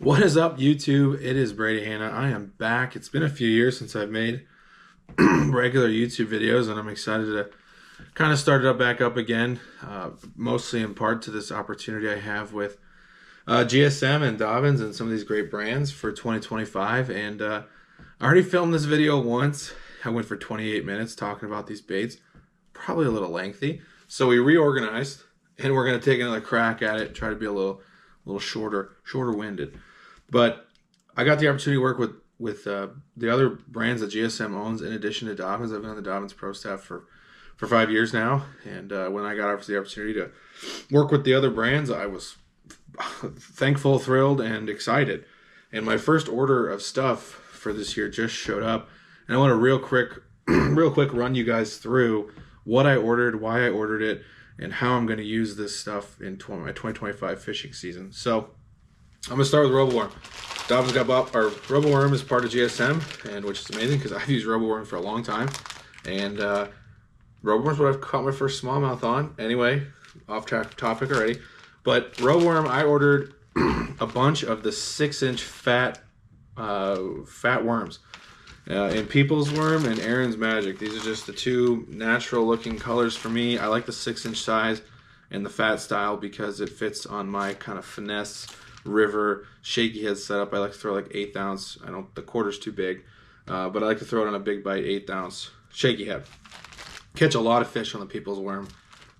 What is up, YouTube? It is Brady Hanna. I am back. It's been a few years since I've made regular YouTube videos, and I'm excited to kind of start it up back up again, mostly in part to this opportunity I have with GSM and Dobyns and some of these great brands for 2025. And I already filmed this video once. I went for 28 minutes talking about these baits, probably a little lengthy. So we reorganized, and we're going to take another crack at it, try to be a little shorter winded. But I got the opportunity to work with the other brands that GSM owns in addition to Dobyns. I've been on the Dobyns Pro staff for 5 years now, and when I got the opportunity to work with the other brands, I was thankful, thrilled, and excited. And my first order of stuff for this year just showed up, and I want to real quick run you guys through what I ordered, why I ordered it, and how I'm going to use this stuff in my 2025 fishing season. So I'm going to start with Roboworm. Dobyns got bought, or Roboworm is part of GSM, and which is amazing because I've used Roboworm for a long time. And Roboworm's what I've caught my first smallmouth on. Anyway, off topic already. But Roboworm, I ordered a bunch of the 6-inch fat worms. In People's Worm and Aaron's Magic. These are just the two natural looking colors for me. I like the 6-inch size and the fat style because it fits on my kind of finesse river shaky head setup. I like to throw like 1/8 ounce. The quarter's too big, but I like to throw it on a big bite 1/8 ounce shaky head. Catch a lot of fish on the People's Worm.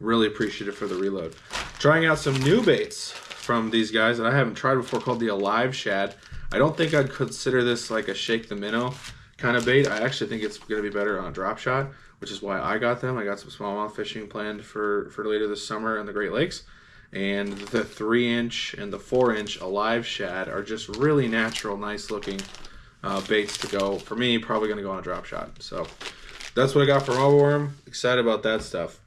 Really appreciative for the reload. Trying out some new baits from these guys that I haven't tried before called the Alive Shad. I don't think I'd consider this like a shake the minnow kind of bait. I actually think it's going to be better on a drop shot, which is why I got them. I got some smallmouth fishing planned for later this summer in the Great Lakes. And the 3-inch and the 4-inch Alive Shad are just really natural, nice looking baits to go. For me, probably going to go on a drop shot. So that's what I got from Roboworm. Excited about that stuff.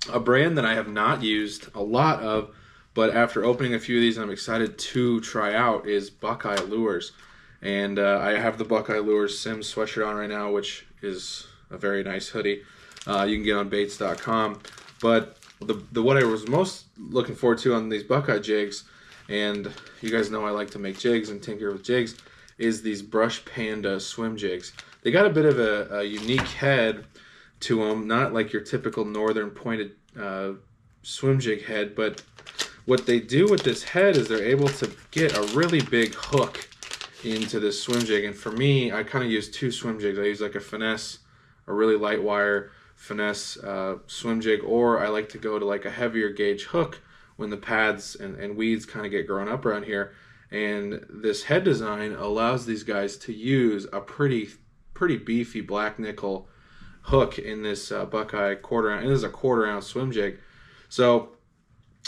A brand that I have not used a lot of, but after opening a few of these I'm excited to try out, is Buckeye Lures. And I have the Buckeye Lures Sims sweatshirt on right now, which is a very nice hoodie. You can get on baits.com. But what I was most looking forward to on these Buckeye jigs, and you guys know I like to make jigs and tinker with jigs, is these Brush Panda swim jigs. They got a bit of a unique head to them, not like your typical northern pointed swim jig head, but what they do with this head is they're able to get a really big hook into this swim jig. And for me, I kind of use two swim jigs. I use like a finesse, a really light wire finesse swim jig, or I like to go to like a heavier gauge hook when the pads and weeds kind of get grown up around here. And this head design allows these guys to use a pretty beefy black nickel hook in this Buckeye quarter ounce. And this is a 1/4 ounce swim jig. So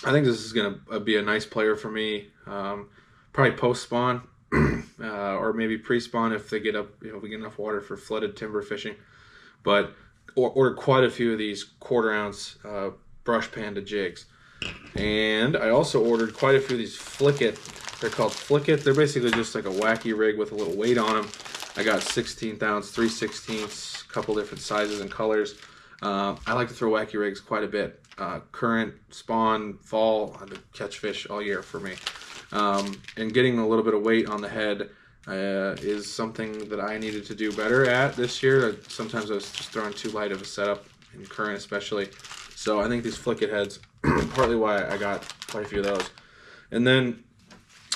I think this is going to be a nice player for me. Probably post spawn or maybe pre-spawn if they get up, if we get enough water for flooded timber fishing. But ordered quite a few of these 1/4 ounce Brush Panda jigs. And I also ordered quite a few of these Flick It. They're called Flick It. They're basically just like a wacky rig with a little weight on them. I got 1/16 ounce, 3/16, a couple different sizes and colors. I like to throw wacky rigs quite a bit. Current, spawn, fall, I catch fish all year for me. And getting a little bit of weight on the head is something that I needed to do better at this year. Sometimes I was just throwing too light of a setup, in current especially. So I think these Flick It heads, partly why I got quite a few of those. And then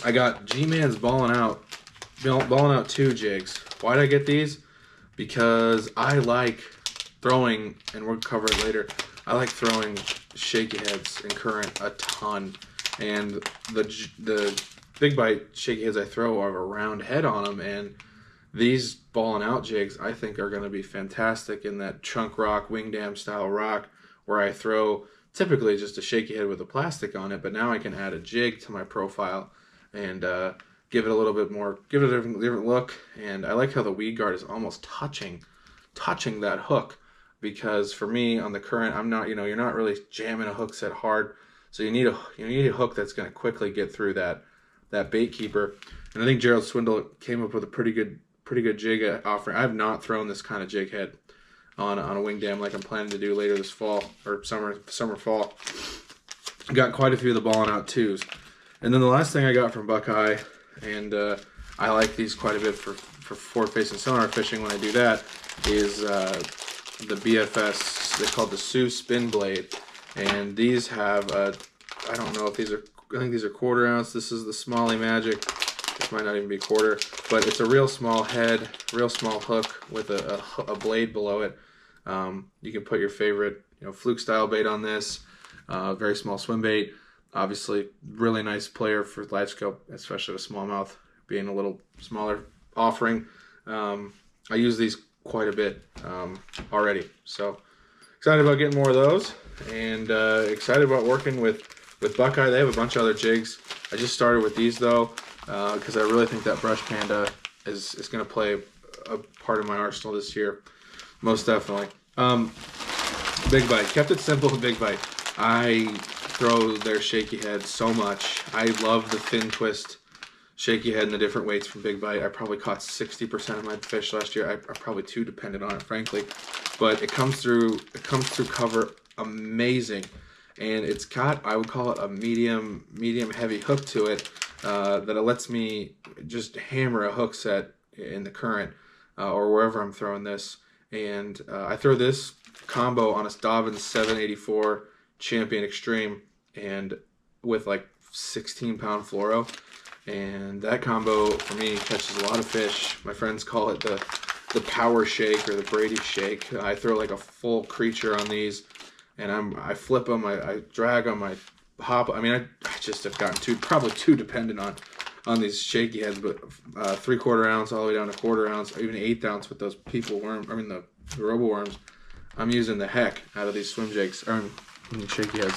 I got G-Man's Ballin' Out 2 jigs. Why did I get these? Because I like throwing, and we'll cover it later, I like throwing shaky heads in current a ton. And the big bite shaky heads I throw have a round head on them, and these Ballin' Out jigs I think are going to be fantastic in that chunk rock, wing dam style rock, where I throw typically just a shaky head with a plastic on it, but now I can add a jig to my profile and give it a little bit more, give it a different look. And I like how the weed guard is almost touching that hook, because for me on the current, I'm not, you're not really jamming a hook set hard. So you need a hook that's going to quickly get through that bait keeper. And I think Gerald Swindle came up with a pretty good jig offering. I have not thrown this kind of jig head on a wing dam like I'm planning to do later this fall, or summer fall. Got quite a few of the Ballin' Out 2s. And then the last thing I got from Buckeye and I like these quite a bit for forward-facing sonar fishing. When I do that, is the BFS. They call it the Sioux Spin Blade, and these have I don't know if these are. I think these are 1/4 ounce. This is the Smalley Magic. This might not even be 1/4, but it's a real small head, real small hook with a blade below it. You can put your favorite, fluke style bait on this. Very small swim bait. Obviously, really nice player for live scope, especially with smallmouth being a little smaller offering. I use these quite a bit already, so excited about getting more of those, and excited about working with Buckeye. They have a bunch of other jigs. I just started with these though, because I really think that Brush Panda is going to play a part in my arsenal this year, most definitely. Big Bite, kept it simple with Big Bite. I throw their shaky head so much. I love the fin twist shaky head and the different weights from Big Bite. I probably caught 60% of my fish last year. I'm probably too dependent on it, frankly, but it comes through cover amazing. And it's got, I would call it a medium heavy hook to it, that it lets me just hammer a hook set in the current or wherever I'm throwing this. And I throw this combo on a Dobyns 784 Champion Extreme, and with like 16-pound fluoro, and that combo for me catches a lot of fish. My friends call it the power shake or the Brady shake. I throw like a full creature on these, and I flip them, I drag them, I hop. I mean, I just have gotten probably too dependent on these shaky heads, but 3/4 ounce all the way down to 1/4 ounce, or even 1/8 ounce with those the Roboworms. I'm using the heck out of these swim jigs, or shaky heads.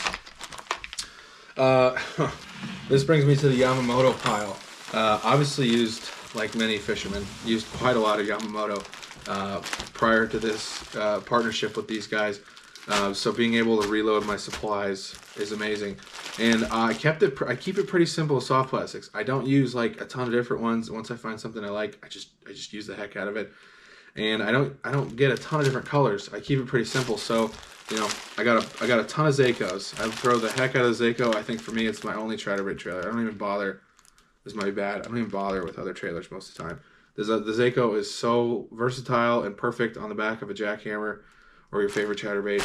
This brings me to the Yamamoto pile. Obviously used, like many fishermen, used quite a lot of Yamamoto prior to this partnership with these guys. So being able to reload my supplies is amazing, and I keep it pretty simple with soft plastics. I don't use like a ton of different ones. Once I find something I like, I just use the heck out of it, and I don't get a ton of different colors. I keep it pretty simple. So I got a ton of Zakos. I throw the heck out of the Zako. I think for me it's my only chatterbait trailer. I don't even bother. This might be bad. I don't even bother with other trailers most of the time. The Zako is so versatile and perfect on the back of a jackhammer or your favorite chatterbait.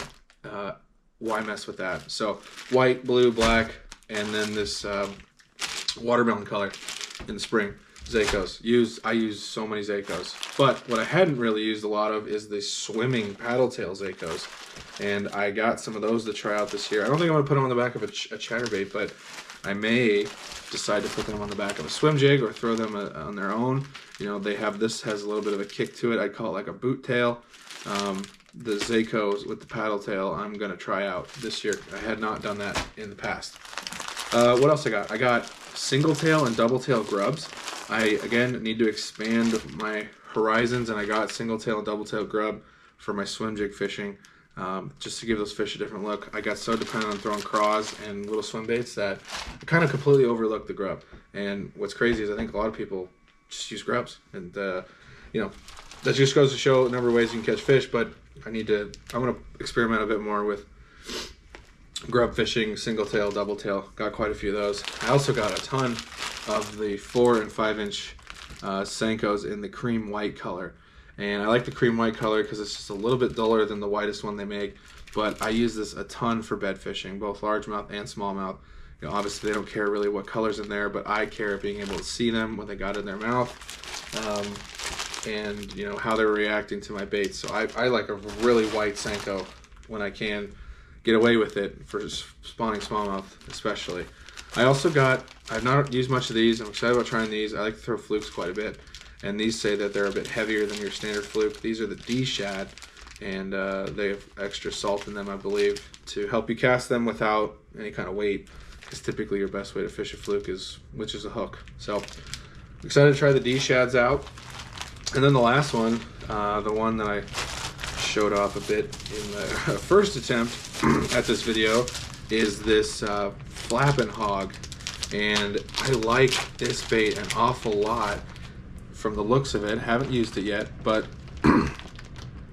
Why mess with that? So white, blue, black, and then this watermelon color in the spring. Zakos. I use so many Zakos. But what I hadn't really used a lot of is the swimming paddle tail Zakos. And I got some of those to try out this year. I don't think I'm going to put them on the back of a chatterbait, but I may decide to put them on the back of a swim jig or throw them on their own. This has a little bit of a kick to it. I'd call it like a boot tail. The Zakos with the paddle tail I'm going to try out this year. I had not done that in the past. What else I got? I got single tail and double tail grubs. I, again, need to expand my horizons, and I got single tail and double tail grub for my swim jig fishing, just to give those fish a different look. I got so dependent on throwing craws and little swim baits that I kind of completely overlooked the grub. And what's crazy is I think a lot of people just use grubs, and that just goes to show a number of ways you can catch fish. But I'm going to experiment a bit more with grub fishing, single tail, double tail. Got quite a few of those. I also got a ton of the 4 and 5 inch Senkos in the cream white color. And I like the cream white color because it's just a little bit duller than the whitest one they make. But I use this a ton for bed fishing, both largemouth and smallmouth. Obviously they don't care really what color's in there, but I care being able to see them when they got in their mouth. And how they're reacting to my bait. So I like a really white Senko when I can get away with it for spawning smallmouth especially. I've not used much of these. I'm excited about trying these. I like to throw flukes quite a bit, and these say that they're a bit heavier than your standard fluke. These are the D-shad, and they have extra salt in them, I believe, to help you cast them without any kind of weight, because typically your best way to fish a fluke is a hook. So I'm excited to try the D-shads out. And then the last one, the one that I showed off a bit in the first attempt at this video, is this Flappin' Hog. And I like this bait an awful lot from the looks of it. Haven't used it yet, but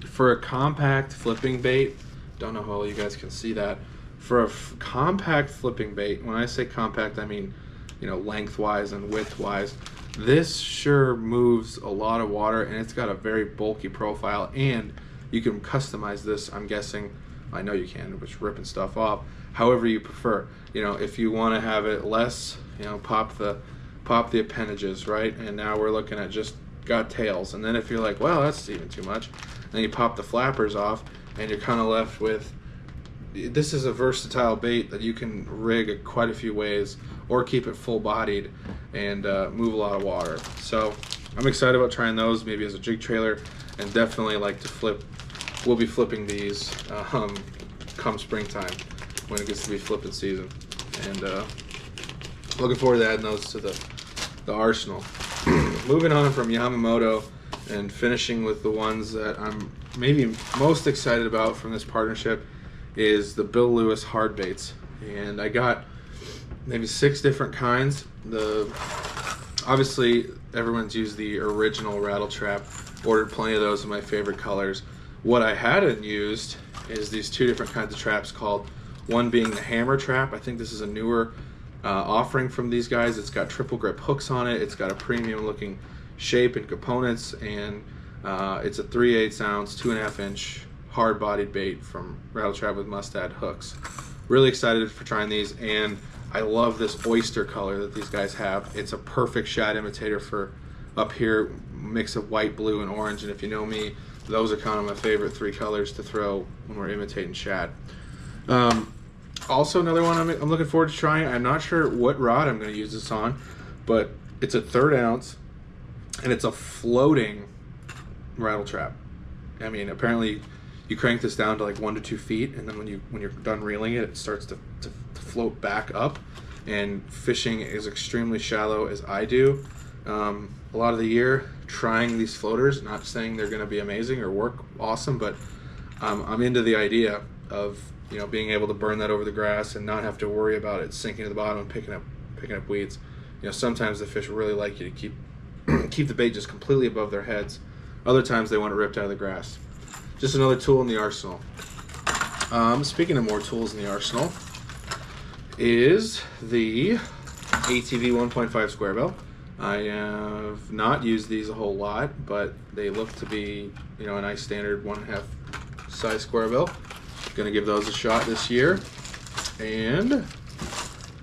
for a compact flipping bait, don't know how well you guys can see that. For a compact flipping bait, when I say compact, I mean you know, lengthwise and widthwise. This sure moves a lot of water, and it's got a very bulky profile, and you can customize this, I'm guessing. I know you can, which ripping stuff off, however you prefer. You know, if you want to have it less, you know, pop the appendages, right? And now we're looking at just got tails. And then if you're like, well, that's even too much, then you pop the flappers off, and you're kind of left with, this is a versatile bait that you can rig quite a few ways, or keep it full bodied and move a lot of water. So I'm excited about trying those, maybe as a jig trailer, and definitely like to flip. We'll be flipping these come springtime when it gets to be flipping season, and looking forward to adding those to the arsenal. Moving on from Yamamoto and finishing with the ones that I'm maybe most excited about from this partnership is the Bill Lewis hard baits, and I got maybe 6 different kinds. Obviously everyone's used the original rattle trap, ordered plenty of those in my favorite colors. What I hadn't used is these 2 different kinds of traps, called one being the hammer trap. I think this is a newer offering from these guys. It's got triple grip hooks on it, it's got a premium looking shape and components, and it's a 3/8 ounce 2.5 inch hard bodied bait from Rattle Trap with Mustad hooks. Really excited for trying these, and I love this oyster color that these guys have. It's a perfect shad imitator for up here, mix of white, blue, and orange, and if you know me, those are kind of my favorite 3 colors to throw when we're imitating shad. Also another one I'm looking forward to trying. I'm not sure what rod I'm going to use this on, but it's a 1/3 ounce, and it's a floating rattle trap. I mean, apparently you crank this down to like 1 to 2 feet, and then when you're done reeling it, it starts to float back up. And fishing is extremely shallow, as I do a lot of the year, trying these floaters. Not saying they're going to be amazing or work awesome, but I'm into the idea of, you know, being able to burn that over the grass and not have to worry about it sinking to the bottom and picking up weeds. You know, sometimes the fish really like you to keep the bait just completely above their heads. Other times they want it ripped out of the grass. Just another tool in the arsenal. Speaking of more tools in the arsenal, is the ATV 1.5 square bill. I have not used these a whole lot, but they look to be, you know, a nice standard 1.5 size square bill. Gonna give those a shot this year. And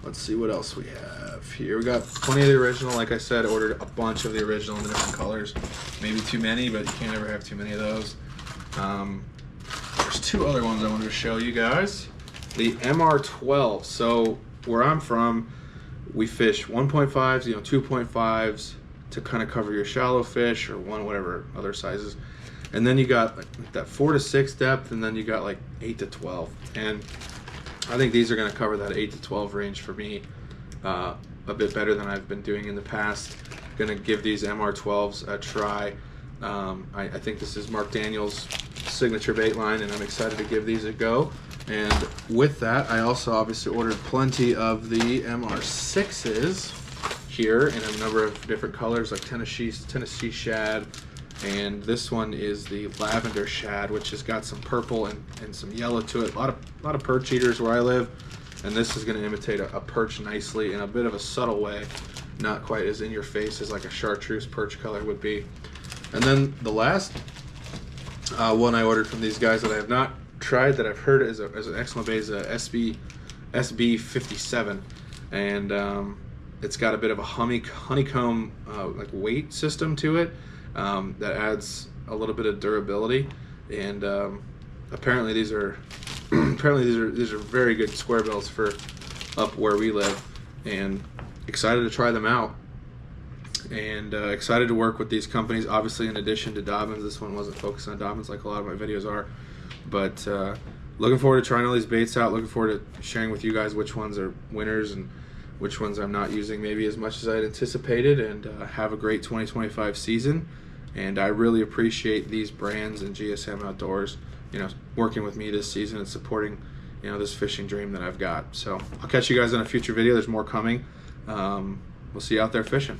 let's see what else we have here. We got plenty of the original. Like I said, I ordered a bunch of the original in the different colors. Maybe too many, but you can't ever have too many of those. There's 2 other ones I wanted to show you guys. The MR12. So where I'm from, we fish 1.5s, you know, 2.5s to kind of cover your shallow fish, or whatever other sizes. And then you got like that 4 to 6 depth, and then you got like 8 to 12. And I think these are going to cover that 8 to 12 range for me a bit better than I've been doing in the past. Going to give these MR12s a try. I think this is Mark Daniels' signature bait line, and I'm excited to give these a go. And with that, I also obviously ordered plenty of the MR6s here in a number of different colors, like Tennessee shad, and this one is the lavender shad, which has got some purple and some yellow to it. A lot of perch eaters where I live, and this is going to imitate a perch nicely in a bit of a subtle way, not quite as in your face as like a chartreuse perch color would be. And then the last one I ordered from these guys that I have not tried, that I've heard is an excellent bait, is a SB57, and it's got a bit of a honeycomb like weight system to it that adds a little bit of durability, and apparently these are very good square bills for up where we live, and excited to try them out, and excited to work with these companies. Obviously, in addition to Dobyns, this one wasn't focused on Dobyns like a lot of my videos are, but looking forward to trying all these baits out. Looking forward to sharing with you guys which ones are winners and which ones I'm not using maybe as much as I had anticipated, and have a great 2025 season. And I really appreciate these brands and GSM Outdoors, you know, working with me this season and supporting, you know, this fishing dream that I've got. So I'll catch you guys on a future video. There's more coming. We'll see you out there fishing.